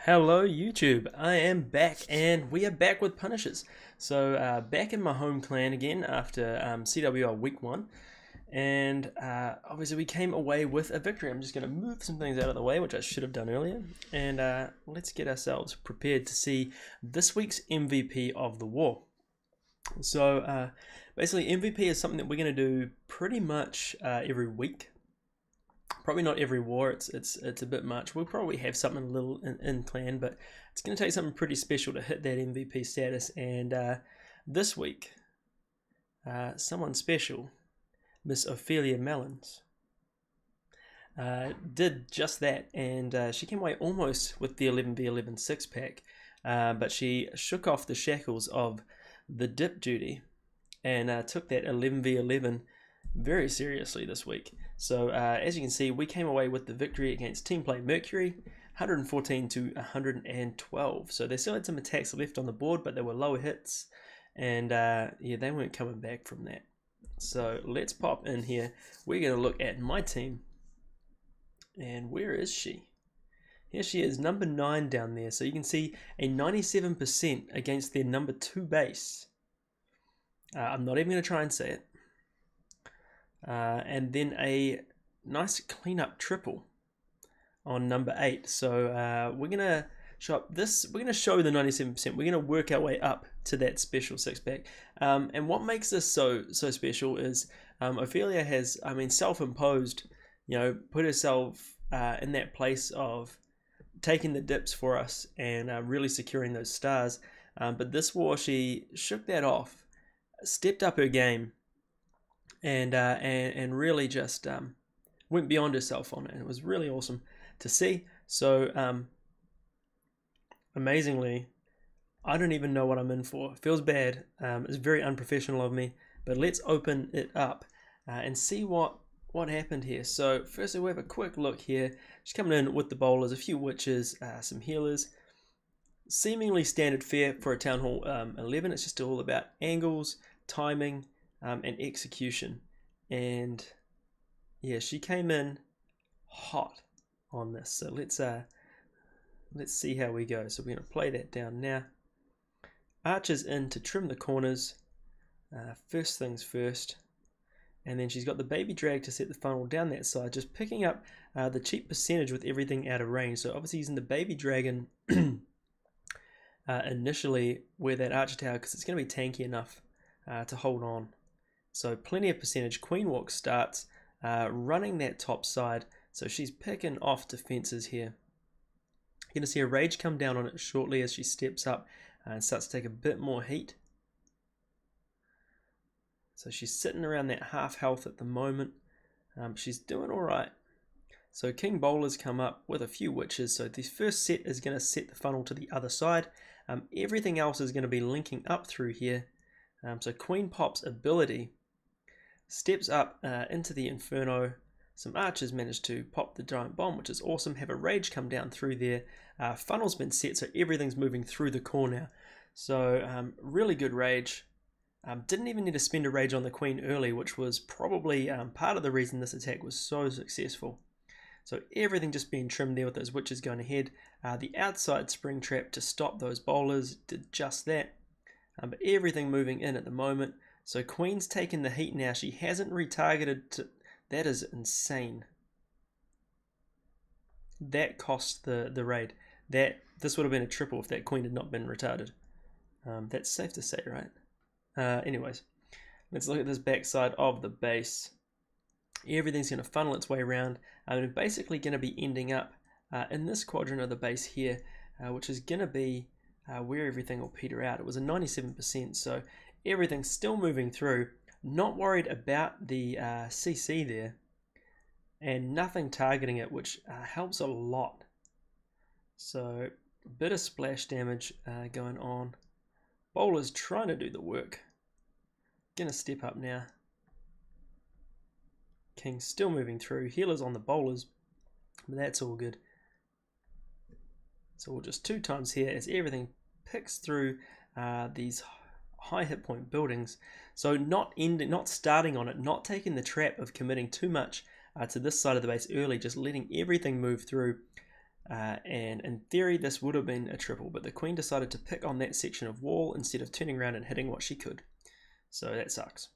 Hello YouTube, I am back and we are back with Punishers. So back in my home clan again after CWR week 1 and obviously we came away with a victory. I'm just going to move some things out of the way, which I should have done earlier, and let's get ourselves prepared to see this week's MVP of the war. So basically MVP is something that we're going to do pretty much every week. Probably not every war, it's a bit much. We'll probably have something a little in clan, but it's going to take something pretty special to hit that MVP status. And this week, someone special, Miss Ophelia Melons, did just that, and she came away almost with the 11v11 six-pack, but she shook off the shackles of the dip duty and took that 11v11 very seriously this week. So as you can see, we came away with the victory against TeamPlayMercury, 114 to 112. So they still had some attacks left on the board, but they were lower hits, and yeah, they weren't coming back from that. So let's pop in here. We're going to look at my team, and where is she? Here she is, number 9 down there. So you can see a 97% against their number 2 base. I'm not even going to try and say it. And then a nice cleanup triple on number 8. So we're gonna show up this. We're gonna show the 97%. We're gonna work our way up to that special six-pack. And what makes this so special is Ophelia has, self-imposed. Put herself in that place of taking the dips for us and really securing those stars. But this war, she shook that off, stepped up her game, and really just went beyond herself on it, and it was really awesome to see. So amazingly, I don't even know what I'm in for. It feels bad. It's very unprofessional of me, but let's open it up and see what happened here. So firstly, we have a quick look here. She's coming in with the bowlers, a few witches, some healers. Seemingly standard fare for a Town Hall 11. It's just all about angles, timing, and execution. And yeah, she came in hot on this. So let's see how we go. So we're going to play that down now. Archers in to trim the corners, first things first. And then she's got the baby drag to set the funnel down that side, just picking up the cheap percentage with everything out of range. So obviously using the baby dragon initially where that archer tower, because it's going to be tanky enough to hold on. So plenty of percentage. Queen walk starts running that top side, so she's picking off defenses here. You're going to see a rage come down on it shortly as she steps up and starts to take a bit more heat. So she's sitting around that half health at the moment. She's doing all right. So King Bowlers come up with a few witches. So this first set is going to set the funnel to the other side. Everything else is going to be linking up through here. So Queen Pop's ability steps up into the Inferno. Some archers manage to pop the giant bomb, which is awesome. Have a rage come down through there. Funnel's been set, so everything's moving through the core now. So really good rage. Didn't even need to spend a rage on the Queen early, which was probably part of the reason this attack was so successful. So everything just being trimmed there with those witches going ahead. The outside spring trap to stop those bowlers did just that. But everything moving in at the moment. So Queen's taken the heat now. She hasn't retargeted. That is insane. That cost the raid. This would have been a triple if that Queen had not been retarded. That's safe to say, right? Anyways, let's look at this backside of the base. Everything's going to funnel its way around. And basically going to be ending up in this quadrant of the base here, which is going to be where everything will peter out. It was a 97%, so everything's still moving through. Not worried about the CC there, and nothing targeting it, which helps a lot. So a bit of splash damage going on. Bowler's trying to do the work. Gonna step up now. King's still moving through. Healers on the bowlers, but that's all good. So we'll just 2 times here as everything picks through these high hit point buildings. So not starting on it, not taking the trap of committing too much to this side of the base early, just letting everything move through. and in theory this would have been a triple, but the queen decided to pick on that section of wall instead of turning around and hitting what she could. So that sucks.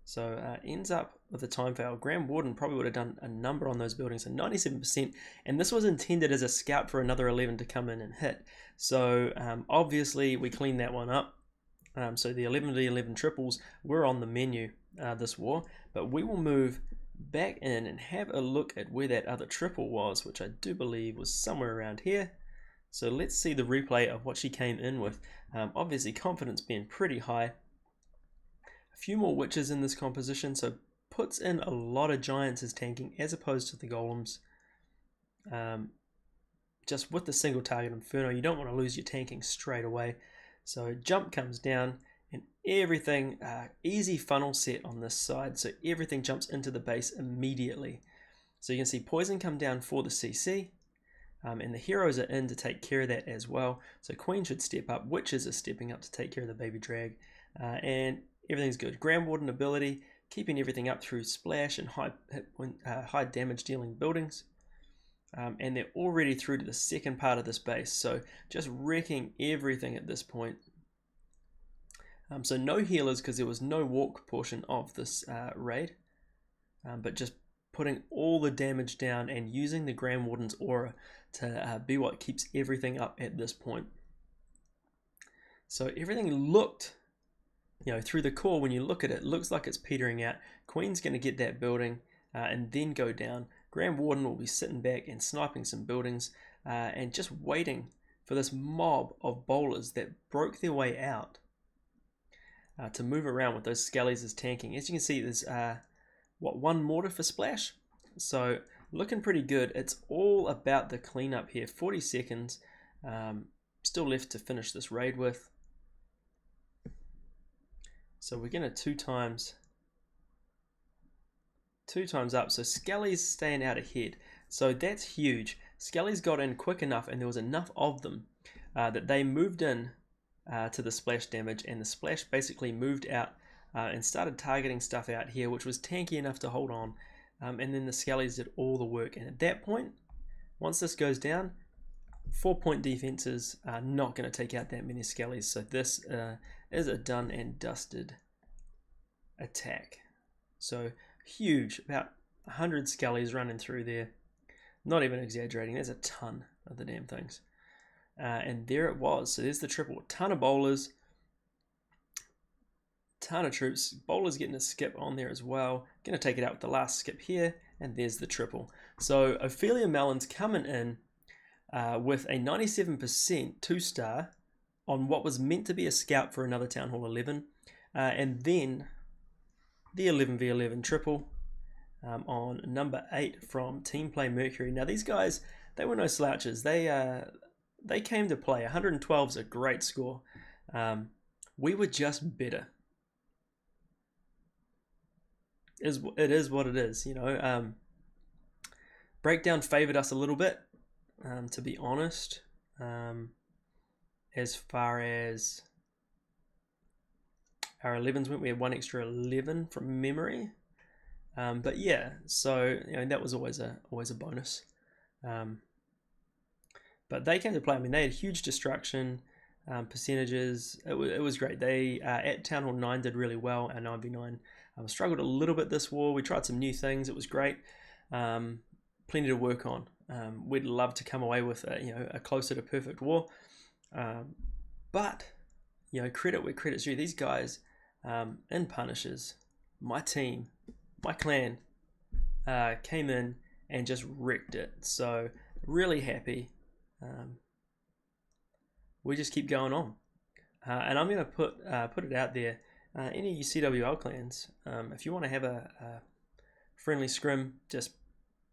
So ends up with a time fail. Graham Warden probably would have done a number on those buildings, so 97%, and this was intended as a scout for another 11 to come in and hit. So obviously we cleaned that one up. So the 11v11 triples were on the menu this war, but we will move back in and have a look at where that other triple was, which I do believe was somewhere around here. So let's see the replay of what she came in with. Obviously confidence being pretty high. A few more witches in this composition, so puts in a lot of giants as tanking as opposed to the golems. Just with the single target inferno, you don't want to lose your tanking straight away. So jump comes down and everything, easy funnel set on this side, so everything jumps into the base immediately. So you can see poison come down for the CC, and the heroes are in to take care of that as well. So queen should step up, witches are stepping up to take care of the baby drag, and everything's good. Grand Warden ability, keeping everything up through splash and high damage dealing buildings. And they're already through to the second part of this base, so just wrecking everything at this point. So no healers because there was no walk portion of this raid, but just putting all the damage down and using the Grand Warden's aura to be what keeps everything up at this point. So everything looked, through the core, when you look at it, looks like it's petering out. Queen's going to get that building and then go down. Grand Warden will be sitting back and sniping some buildings and just waiting for this mob of bowlers that broke their way out to move around with those skellies as tanking. As you can see, there's one mortar for splash, so looking pretty good. It's all about the cleanup here. 40 seconds still left to finish this raid with. So we're gonna two times up. So Skelly's staying out ahead, so that's huge. Skelly's got in quick enough, and there was enough of them that they moved in to the splash damage, and the splash basically moved out and started targeting stuff out here, which was tanky enough to hold on, and then the Skellies did all the work. And at that point, once this goes down, 4-point defenses are not going to take out that many Skellies, so this is a done and dusted attack. So huge, about 100 Skellies running through there, not even exaggerating. There's a ton of the damn things, and there it was. So there's the triple. Ton of bowlers, ton of troops. Bowlers getting a skip on there as well. Gonna take it out with the last skip here, and there's the triple. So Ophelia Melons coming in with a 97% 2-star on what was meant to be a scout for another Town Hall 11, and then the 11v11 triple on number 8 from TeamPlayMercury. Now these guys, they were no slouches. They came to play. 112 is a great score. We were just better. It is what it is, Breakdown favored us a little bit, to be honest, as far as our 11s went. We had one extra 11 from memory, but yeah, so that was always a bonus. But they came to play. I mean, they had huge destruction percentages. It was great. They at Town Hall 9 did really well. Our 9v9 struggled a little bit this war. We tried some new things. It was great. Plenty to work on. We'd love to come away with a closer to perfect war. But credit where credit's due. These guys in Punishers, my team, my clan, came in and just wrecked it. So really happy. We just keep going on, and I'm going to put it out there. Any of you CWL clans, if you want to have a friendly scrim, just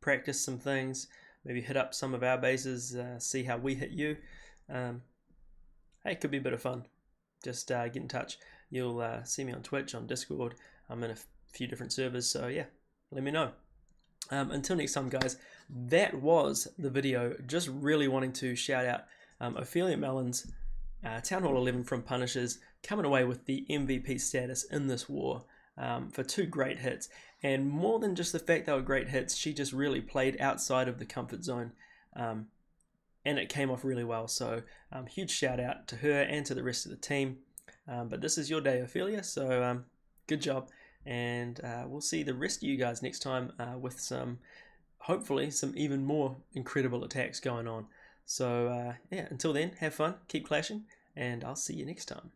practice some things, maybe hit up some of our bases, see how we hit you. Hey, it could be a bit of fun. Just get in touch. You'll see me on Twitch, on Discord. I'm in a few different servers, so yeah, let me know. Until next time, guys, that was the video. Just really wanting to shout out Ophelia Melons, Town Hall 11 from Punishers, coming away with the MVP status in this war. for 2 great hits. And more than just the fact they were great hits, she just really played outside of the comfort zone. And it came off really well. So huge shout out to her and to the rest of the team. But this is your day, Ophelia, so good job. And we'll see the rest of you guys next time with hopefully some even more incredible attacks going on. So yeah, until then, have fun, keep clashing, and I'll see you next time.